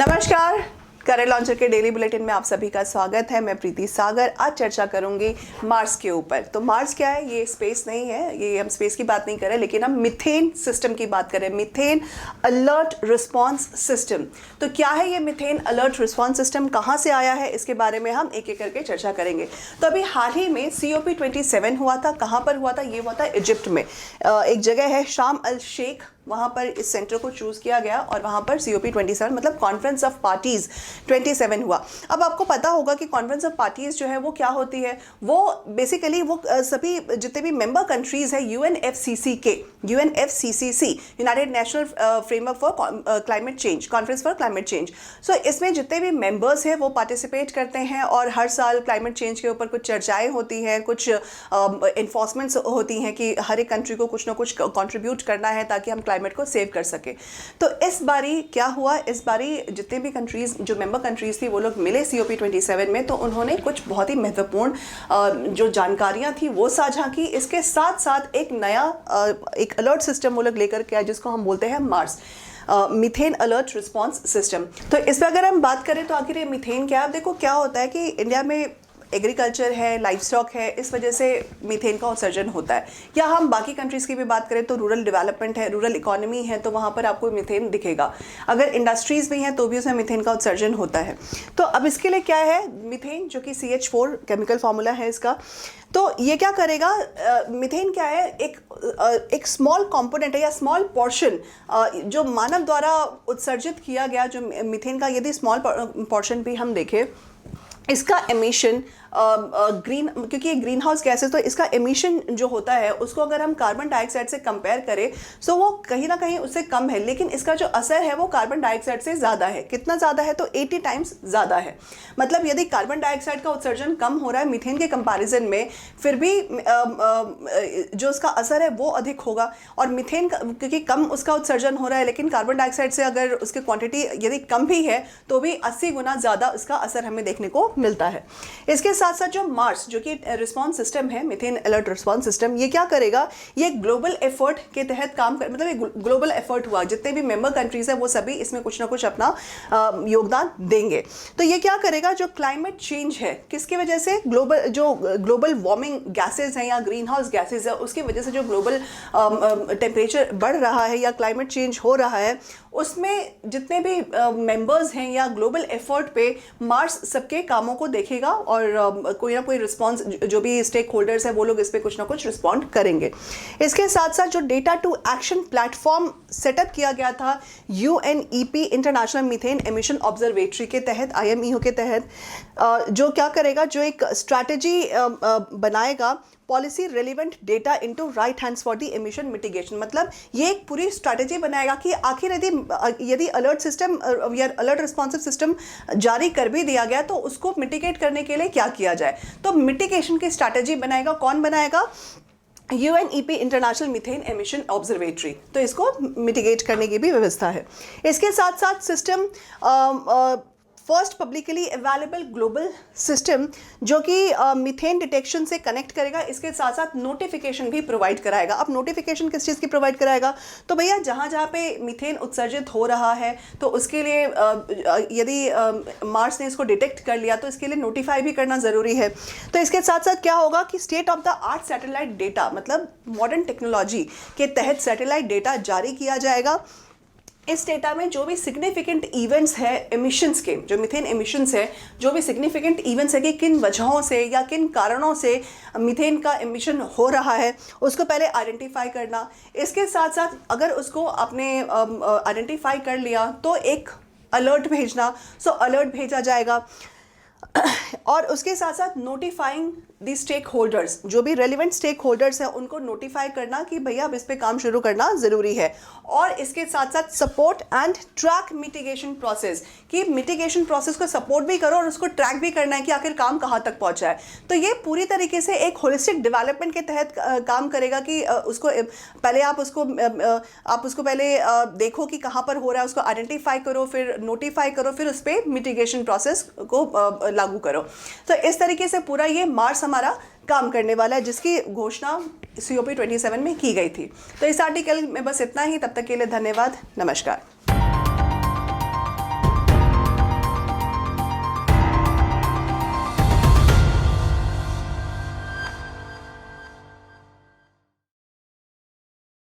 नमस्कार, career launcher के daily bulletin में आप सभी का स्वागत है। मैं प्रीति सागर आज चर्चा करूंगी मार्स के ऊपर। तो मार्स क्या है? ये स्पेस नहीं है, ये हम स्पेस की बात नहीं कर रहे, लेकिन हम मीथेन सिस्टम की बात करें। Methane alert response system. तो क्या है ये मीथेन अलर्ट रिस्पांस सिस्टम, कहाँ से आया है, इसके बारे में हम एक एक करके चर्चा करेंगे। तो अभी हाल ही में COP27 हुआ था। कहाँ पर हुआ था? ये हुआ था इजिप्ट में। एक जगह है शाम अल शेख, वहाँ पर इस सेंटर को चूज़ किया गया और वहाँ पर COP27 मतलब कॉन्फ्रेंस ऑफ पार्टीज़ 27 हुआ। अब आपको पता होगा कि कॉन्फ्रेंस ऑफ पार्टीज़ जो है वो क्या होती है। वो बेसिकली वो सभी जितने भी मेंबर कंट्रीज़ है UNFCCC United National Framework for climate Change, conference for climate change. So इसमें जितने भी मेंबर्स हैं वो पार्टिसिपेट करते हैं और हर साल क्लाइमेट चेंज के ऊपर कुछ चर्चाएँ होती हैं, कुछ इन्फोर्समेंट्स होती हैं कि हर एक कंट्री को कुछ ना कुछ कॉन्ट्रीब्यूट करना है ताकि हम क्लाइमेट को सेव कर सके। तो इस बारी क्या हुआ, इस बारी जितने भी कंट्रीज जो मेंबर कंट्रीज थी वो लोग मिले COP27 में, तो उन्होंने कुछ बहुत ही महत्वपूर्ण जो जानकारियां थी वो साझा की। इसके साथ साथ एक नया एक अलर्ट सिस्टम वो लोग लेकर के आए जिसको हम बोलते हैं Mars, methane alert response system. तो इस पर अगर हम बात करें तो आखिर ये मीथेन क्या है? अब देखो क्या होता है कि इंडिया में एग्रीकल्चर है, लाइफ स्टॉक है, इस वजह से मीथेन का उत्सर्जन होता है। या हम बाकी कंट्रीज़ की भी बात करें तो रूरल डेवलपमेंट है, रूरल इकोनॉमी है, तो वहाँ पर आपको मीथेन दिखेगा। अगर इंडस्ट्रीज़ भी हैं तो भी उसमें मीथेन का उत्सर्जन होता है। तो अब इसके लिए क्या है, मीथेन जो कि CH4 केमिकल फार्मूला है इसका। तो ये क्या करेगा, मीथेन क्या है, एक स्मॉल कंपोनेंट है या स्मॉल पोर्शन जो मानव द्वारा उत्सर्जित किया गया जो मीथेन का, यदि स्मॉल पोर्शन भी हम देखें, इसका एमिशन ग्रीन, क्योंकि ये ग्रीन हाउस गैस है तो इसका एमिशन जो होता है उसको अगर हम कार्बन डाइऑक्साइड से कंपेयर करें तो वो कहीं ना कहीं उससे कम है, लेकिन इसका जो असर है वो कार्बन डाइऑक्साइड से ज़्यादा है। कितना ज़्यादा है? तो 80 टाइम्स ज़्यादा है। मतलब यदि कार्बन डाइऑक्साइड का उत्सर्जन कम हो रहा है मीथेन के कंपैरिजन में, फिर भी जो उसका असर है वो अधिक होगा। और मीथेन क्योंकि कम उसका उत्सर्जन हो रहा है, लेकिन कार्बन डाइऑक्साइड से अगर उसकी क्वांटिटी यदि कम भी है तो भी 80 गुना ज़्यादा इसका असर हमें देखने को मिलता है। इसके साथ साथ जो मार्स जो कि रिस्पांस सिस्टम है, मीथेन अलर्ट रिस्पांस सिस्टम, ये क्या करेगा, ये ग्लोबल एफर्ट के तहत काम कर, मतलब ये ग्लोबल एफर्ट हुआ, जितने भी मेंबर कंट्रीज है वो सभी इसमें कुछ ना कुछ अपना योगदान देंगे। तो ये क्या करेगा, जो क्लाइमेट चेंज है किसकी वजह से, ग्लोबल वार्मिंग गैसेज हैं या ग्रीन हाउस गैसेज है, उसकी वजह से जो ग्लोबल टेम्परेचर बढ़ रहा है या क्लाइमेट चेंज हो रहा है, उसमें जितने भी मेंबर्स हैं या ग्लोबल एफर्ट पे मार्स सबके कामों को देखेगा और कोई ना कोई रिस्पॉन्स, जो भी स्टेक होल्डर्स हैं वो लोग इस पर कुछ ना कुछ रिस्पॉन्ड करेंगे। इसके साथ साथ जो data to action platform setup किया गया था UNEP international methane emission observatory के तहत, IMEO के तहत, जो क्या करेगा, जो एक स्ट्रैटेजी बनाएगा, policy relevant data into right hands for the emission mitigation. मतलब ये एक पूरी स्ट्रैटेजी बनाएगा कि आखिर यदि अलर्ट सिस्टम या अलर्ट रिस्पॉन्सिव सिस्टम जारी कर भी दिया गया तो उसको मिटिगेट करने के लिए क्या किया जाए। तो मिटिगेशन की स्ट्रैटेजी बनाएगा। कौन बनाएगा? UNEP international methane emission observatory. तो इसको मिटिगेट करने की भी व्यवस्था है। इसके साथ साथ system first publicly available global system जो कि मीथेन डिटेक्शन से कनेक्ट करेगा, इसके साथ साथ नोटिफिकेशन भी प्रोवाइड कराएगा। अब नोटिफिकेशन किस चीज़ की प्रोवाइड कराएगा? तो भैया जहाँ जहाँ पे मीथेन उत्सर्जित हो रहा है तो उसके लिए यदि मार्स ने इसको डिटेक्ट कर लिया तो इसके लिए नोटिफाई भी करना ज़रूरी है। तो इसके साथ साथ क्या होगा कि state of the art satellite data, मतलब मॉडर्न टेक्नोलॉजी के तहत सैटेलाइट डेटा जारी किया जाएगा। इस डेटा में जो भी सिग्निफिकेंट इवेंट्स है एमिशंस के, जो मीथेन एमिशंस है, जो भी सिग्निफिकेंट इवेंट्स है कि किन वजहों से या किन कारणों से मीथेन का एमिशन हो रहा है, उसको पहले आइडेंटिफाई करना। इसके साथ साथ अगर उसको आपने आइडेंटिफाई कर लिया तो एक अलर्ट भेजना। सो अलर्ट भेजा जाएगा और उसके साथ साथ नोटिफाइंग द स्टेक होल्डर्स, जो भी रेलिवेंट स्टेक होल्डर्स हैं उनको नोटिफाई करना कि भैया अब इस पे काम शुरू करना ज़रूरी है। और इसके साथ साथ support and track mitigation process, कि मिटिगेशन प्रोसेस को सपोर्ट भी करो और उसको ट्रैक भी करना है कि आखिर काम कहाँ तक पहुँचा है। तो ये पूरी तरीके से एक होलिस्टिक डेवलपमेंट के तहत काम करेगा कि उसको पहले आप उसको पहले देखो कि कहाँ पर हो रहा है, उसको आइडेंटिफाई करो, फिर नोटिफाई करो, फिर उस पर मिटिगेशन प्रोसेस को लागू करो। तो इस तरीके से पूरा ये मार्स हमारा काम करने वाला है, जिसकी घोषणा COP27 में की गई थी। तो इस आर्टिकल में बस इतना ही। तब तक के लिए धन्यवाद। नमस्कार।